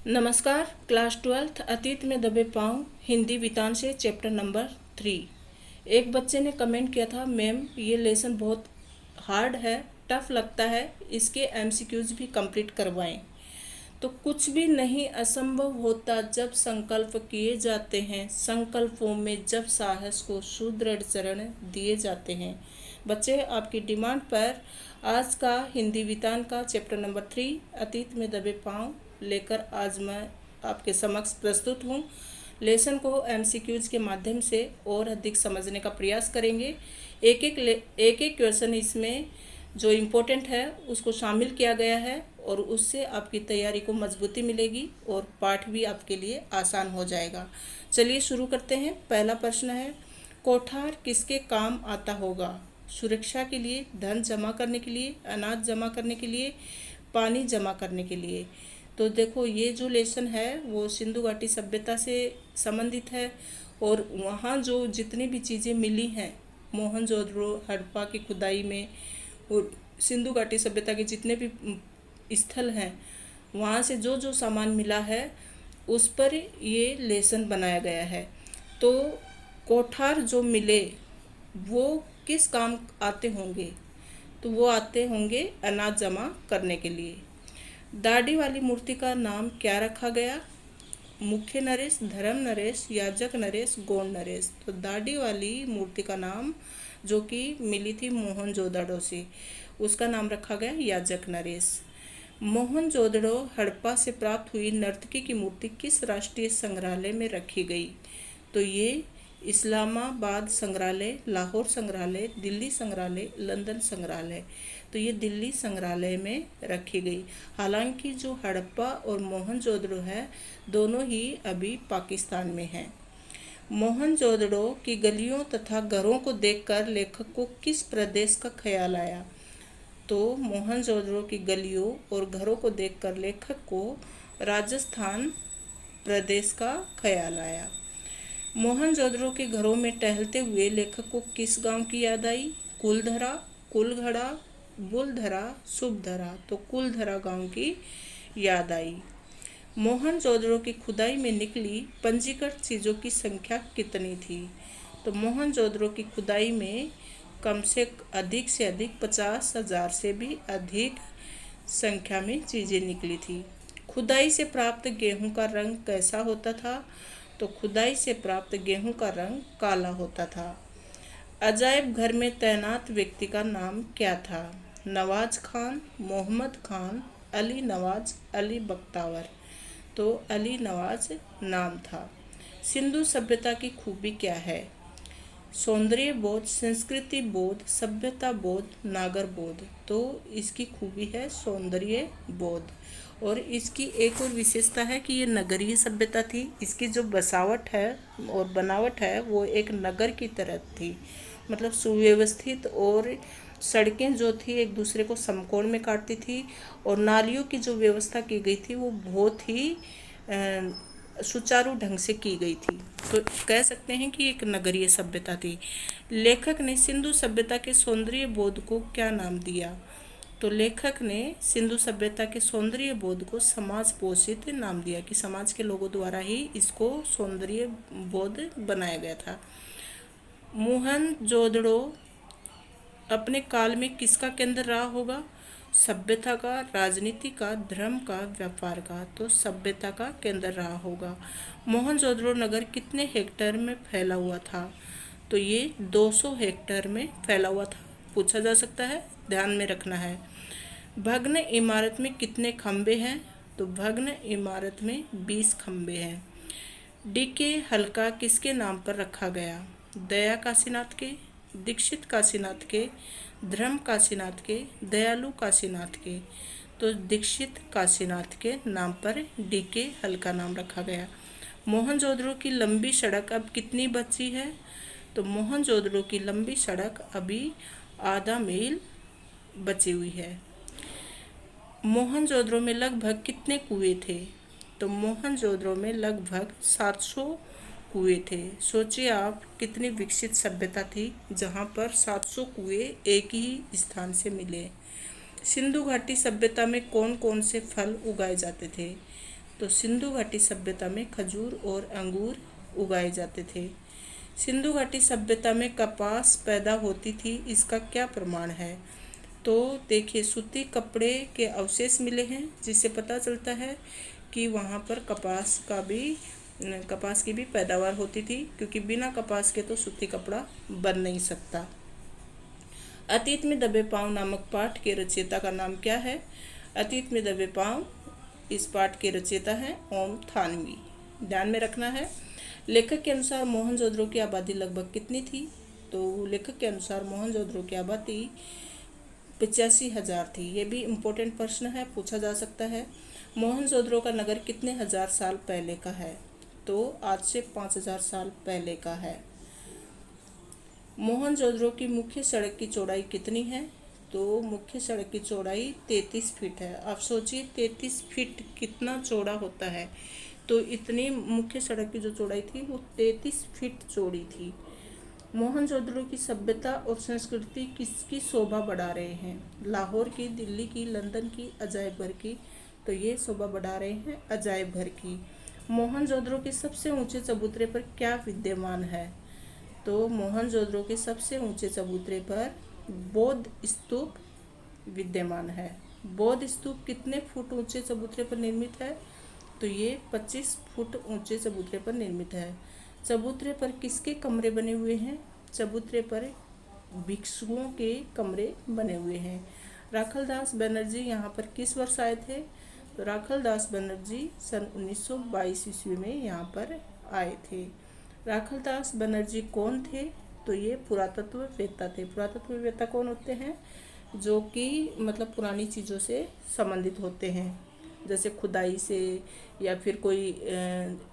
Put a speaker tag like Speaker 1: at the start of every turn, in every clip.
Speaker 1: नमस्कार। Class 12th अतीत में दबे पाँव हिंदी वितान से चैप्टर नंबर 3। एक बच्चे ने कमेंट किया था, मैम ये लेसन बहुत हार्ड है, टफ लगता है, इसके एमसीक्यूज भी कंप्लीट करवाएं। तो कुछ भी नहीं असंभव होता जब संकल्प किए जाते हैं, संकल्पों में जब साहस को सुदृढ़ चरण दिए जाते हैं। बच्चे, आपकी डिमांड पर आज का हिंदी वितान का चैप्टर नंबर 3 अतीत में दबे पाँव लेकर आज मैं आपके समक्ष प्रस्तुत हूँ। लेसन को एमसीक्यूज के माध्यम से और अधिक समझने का प्रयास करेंगे। एक एक क्वेश्चन इसमें जो इम्पोर्टेंट है उसको शामिल किया गया है और उससे आपकी तैयारी को मजबूती मिलेगी और पाठ भी आपके लिए आसान हो जाएगा। चलिए शुरू करते हैं। पहला प्रश्न है, कोठार किसके काम आता होगा? सुरक्षा के लिए, धन जमा करने के लिए, अनाज जमा करने के लिए, पानी जमा करने के लिए। तो देखो, ये जो लेसन है वो सिंधु घाटी सभ्यता से संबंधित है और वहाँ जो जितनी भी चीज़ें मिली हैं मोहनजोदड़ो हड़प्पा की खुदाई में और सिंधु घाटी सभ्यता के जितने भी स्थल हैं वहाँ से जो जो सामान मिला है उस पर ये लेसन बनाया गया है। तो कोठार जो मिले वो किस काम आते होंगे? तो वो आते होंगे अनाज जमा करने के लिए। दाढ़ी वाली मूर्ति का नाम क्या रखा गया? मुख्य नरेश, धर्म नरेश, याजक नरेश, गौण नरेश। तो दाढ़ी वाली मूर्ति का नाम जो कि मिली थी मोहनजोदड़ो से, उसका नाम रखा गया याजक नरेश। मोहनजोदड़ो हड़प्पा से प्राप्त हुई नर्तकी की मूर्ति किस राष्ट्रीय संग्रहालय में रखी गई? तो ये इस्लामाबाद संग्रहालय, लाहौर संग्रहालय, दिल्ली संग्रहालय, लंदन संग्रहालय। तो ये दिल्ली संग्रहालय में रखी गई। हालांकि जो हड़प्पा और मोहनजोदड़ो है दोनों ही अभी पाकिस्तान में हैं। मोहनजोदड़ो की गलियों तथा घरों को देखकर लेखक को किस प्रदेश का ख्याल आया? तो मोहनजोदड़ो की गलियों और घरों को देखकर लेखक को राजस्थान प्रदेश का ख्याल आया। मोहनजोदड़ो के घरों में टहलते हुए लेखक को किस गांव की याद आई? कुलधरा, कुलघड़ा, बुलधरा, शुभधरा। तो कुलधरा गांव की याद आई। मोहनजोदड़ो की खुदाई में निकली पंजीकृत चीज़ों की संख्या कितनी थी? तो मोहनजोदड़ो की खुदाई में कम से अधिक 50,000 से भी अधिक संख्या में चीज़ें निकली थी। खुदाई से प्राप्त गेहूं का रंग कैसा होता था? तो खुदाई से प्राप्त गेहूं का रंग काला होता था। अजायब घर में तैनात व्यक्ति का नाम क्या था? नवाज खान, मोहम्मद खान, अली नवाज, अली बख्तावर। तो अली नवाज नाम था। सिंधु सभ्यता की खूबी क्या है? सौंदर्य बोध, संस्कृति बोध, सभ्यता बोध, नागर बोध। तो इसकी खूबी है सौंदर्य बोध। और इसकी एक और विशेषता है कि ये नगरीय सभ्यता थी। इसकी जो बसावट है और बनावट है वो एक नगर की तरह थी, मतलब सुव्यवस्थित, और सड़कें जो थी एक दूसरे को समकोण में काटती थी और नालियों की जो व्यवस्था की गई थी वो बहुत ही सुचारू ढंग से की गई थी। तो कह सकते हैं कि एक नगरीय सभ्यता थी। लेखक ने सिंधु सभ्यता के सौंदर्य बोध को क्या नाम दिया? तो लेखक ने सिंधु सभ्यता के सौंदर्य बोध को समाज पोषित नाम दिया कि समाज के लोगों द्वारा ही इसको सौंदर्य बोध बनाया गया था। मोहनजोदड़ो अपने काल में किसका केंद्र रहा होगा? सभ्यता का, राजनीति का, धर्म का, व्यापार का। तो सभ्यता का केंद्र रहा होगा। मोहनजोदड़ो नगर कितने हेक्टेयर में फैला हुआ था? तो ये 200 हेक्टेयर में फैला हुआ था। पूछा जा सकता है, ध्यान में रखना है। भग्न इमारत में कितने खंबे हैं? तो भग्न इमारत में 20 खंबे हैं। डीके हल्का किसके नाम पर रखा गया? दया काशीनाथ के, दीक्षित काशीनाथ के, धर्म काशीनाथ के, दयालु काशीनाथ के। तो दीक्षित काशीनाथ के नाम पर डीके हल्का नाम रखा गया। मोहनजोदड़ो की लंबी सड़क अब कितनी बची है? तो मोहनजोदड़ो की लंबी सड़क अभी आधा मील बची हुई है। मोहनजोदड़ो में लगभग कितने कुएं थे? तो मोहनजोदड़ो में लगभग 700 कुएं थे। सोचिए आप, कितनी विकसित सभ्यता थी जहाँ पर 700 कुएं एक ही स्थान से मिले। सिंधु घाटी सभ्यता में कौन कौन से फल उगाए जाते थे? तो सिंधु घाटी सभ्यता में खजूर और अंगूर उगाए जाते थे। सिंधु घाटी सभ्यता में कपास पैदा होती थी, इसका क्या प्रमाण है? तो देखिए, सूती कपड़े के अवशेष मिले हैं, जिससे पता चलता है कि वहाँ पर कपास की भी पैदावार होती थी, क्योंकि बिना कपास के तो सूती कपड़ा बन नहीं सकता। अतीत में दबे पांव नामक पाठ के रचयिता का नाम क्या है? अतीत में दबे पांव, इस पाठ के रचयिता हैं ओम थानवी। ध्यान में रखना है। लेखक के अनुसार मोहनजोदड़ो की आबादी लगभग कितनी थी? तो लेखक के अनुसार मोहनजोदड़ो की आबादी 85,000 थी। ये भी इम्पोर्टेंट प्रश्न है, पूछा जा सकता है। मोहनजोदड़ो का नगर कितने हजार साल पहले का है? तो आज से 5,000 साल पहले का है। मोहनजोदड़ो की मुख्य सड़क की चौड़ाई कितनी है? तो मुख्य सड़क की चौड़ाई 33 फीट है। आप सोचिए 33 फीट कितना चौड़ा होता है। तो इतनी मुख्य सड़क की जो चौड़ाई थी वो 33 फीट चौड़ी थी। मोहनजोदड़ो की सभ्यता और संस्कृति किसकी शोभा बढ़ा रहे हैं? लाहौर की, दिल्ली की, लंदन की, अजायब घर की? तो ये शोभा बढ़ा रहे हैं अजायब घर की। मोहनजोदड़ो के सबसे ऊंचे चबूतरे पर क्या विद्यमान है? तो मोहनजोदड़ो के सबसे ऊंचे चबूतरे पर बौद्ध स्तूप विद्यमान है। बौद्ध स्तूप कितने फुट ऊंचे चबूतरे पर निर्मित है? तो ये 25 फुट ऊंचे चबूतरे पर निर्मित है। चबूतरे पर किसके कमरे बने हुए हैं? चबूतरे पर भिक्षुओं के कमरे बने हुए हैं। राखलदास बनर्जी यहाँ पर किस वर्ष आए थे? तो राखलदास बनर्जी सन 1922 ईस्वी में यहाँ पर आए थे। राखलदास बनर्जी कौन थे? तो ये पुरातत्ववेत्ता थे। पुरातत्ववेत्ता कौन होते हैं? जो कि मतलब पुरानी चीज़ों से संबंधित होते हैं, जैसे खुदाई से या फिर कोई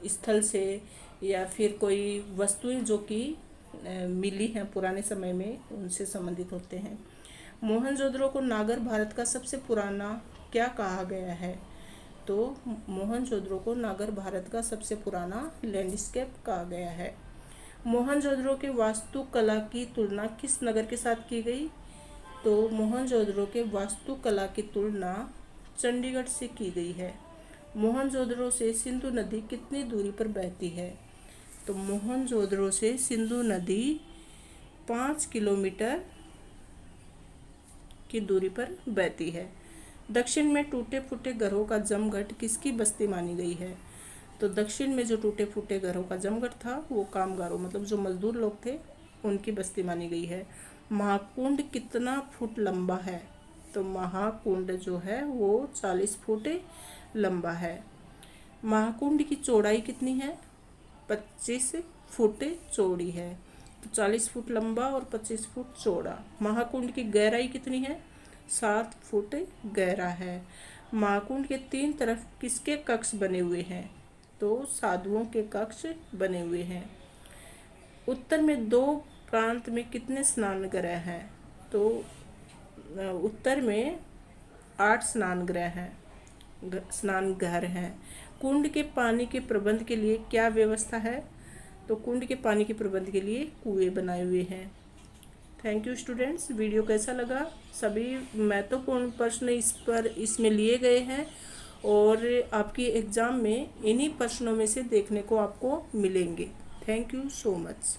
Speaker 1: स्थल से या फिर कोई वस्तुएं जो कि मिली हैं पुराने समय में, उनसे संबंधित होते हैं। मोहनजोदड़ो को नागर भारत का सबसे पुराना क्या कहा गया है? तो मोहनजोदड़ो को नागर भारत का सबसे पुराना लैंडस्केप कहा गया है। मोहनजोदड़ो के वास्तुकला की तुलना किस नगर के साथ की गई? तो मोहनजोदड़ो के वास्तुकला की तुलना चंडीगढ़ से की गई है। मोहनजोदड़ो से सिंधु नदी कितनी दूरी पर बहती है? तो मोहनजोदड़ो से सिंधु नदी 5 किलोमीटर की दूरी पर बहती है। दक्षिण में टूटे फूटे घरों का जमघट किसकी बस्ती मानी गई है? तो दक्षिण में जो टूटे फूटे घरों का जमघट था वो कामगारों, मतलब जो मजदूर लोग थे, उनकी बस्ती मानी गई है। महाकुंड कितना फुट लंबा है? तो महाकुंड जो है वो 40 फुट लंबा है। महाकुंड की चौड़ाई कितनी है? 25 फुट चौड़ी है। तो 40 फुट लंबा और 25 फुट चौड़ा। महाकुंड की गहराई कितनी है? 7 फुट गहरा है। महाकुंड के 3 तरफ किसके कक्ष बने हुए हैं? तो साधुओं के कक्ष बने हुए हैं। उत्तर में 2 प्रांत में कितने स्नान गृह हैं? तो उत्तर में 8 स्नान घर हैं। कुंड के पानी के प्रबंध के लिए क्या व्यवस्था है? तो कुंड के पानी के प्रबंध के लिए कुएं बनाए हुए हैं। Thank you students. वीडियो कैसा लगा? सभी महत्वपूर्ण प्रश्न इसमें लिए गए हैं और आपकी एग्ज़ाम में इन्हीं प्रश्नों में से देखने को आपको मिलेंगे। Thank you so much.